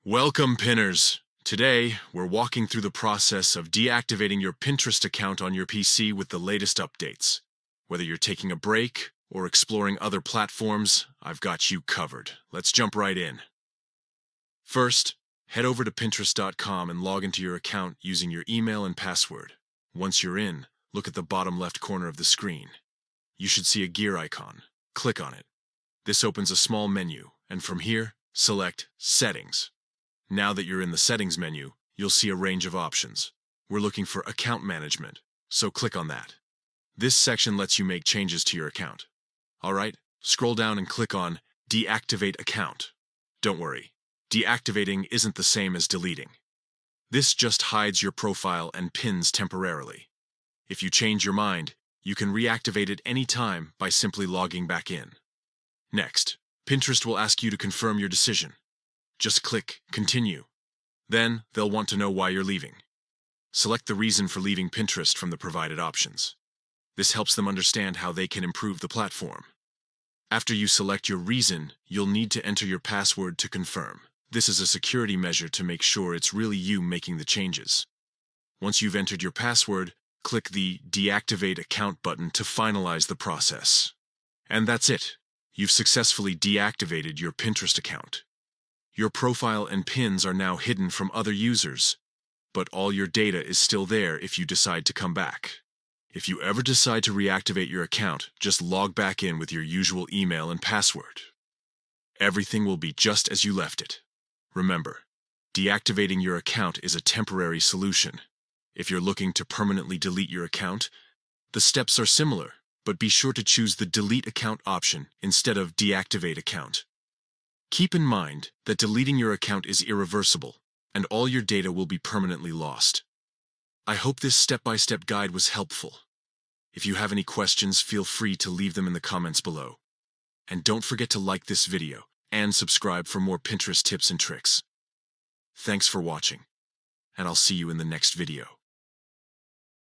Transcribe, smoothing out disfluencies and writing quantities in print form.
Welcome, Pinners! Today, we're walking through the process of deactivating your Pinterest account on your PC with the latest updates. Whether you're taking a break or exploring other platforms, I've got you covered. Let's jump right in. First, head over to Pinterest.com and log into your account using your email and password. Once you're in, look at the bottom left corner of the screen. You should see a gear icon. Click on it. This opens a small menu, and from here, select Settings. Now that you're in the Settings menu, you'll see a range of options. We're looking for Account Management, so click on that. This section lets you make changes to your account. Alright, scroll down and click on Deactivate Account. Don't worry, deactivating isn't the same as deleting. This just hides your profile and pins temporarily. If you change your mind, you can reactivate it anytime by simply logging back in. Next, Pinterest will ask you to confirm your decision. Just click Continue. Then, they'll want to know why you're leaving. Select the reason for leaving Pinterest from the provided options. This helps them understand how they can improve the platform. After you select your reason, you'll need to enter your password to confirm. This is a security measure to make sure it's really you making the changes. Once you've entered your password, click the Deactivate Account button to finalize the process. And that's it. You've successfully deactivated your Pinterest account. Your profile and pins are now hidden from other users, but all your data is still there if you decide to come back. If you ever decide to reactivate your account, just log back in with your usual email and password. Everything will be just as you left it. Remember, deactivating your account is a temporary solution. If you're looking to permanently delete your account, the steps are similar, but be sure to choose the Delete Account option instead of Deactivate Account. Keep in mind that deleting your account is irreversible, and all your data will be permanently lost. I hope this step-by-step guide was helpful. If you have any questions, feel free to leave them in the comments below. And don't forget to like this video and subscribe for more Pinterest tips and tricks. Thanks for watching, and I'll see you in the next video.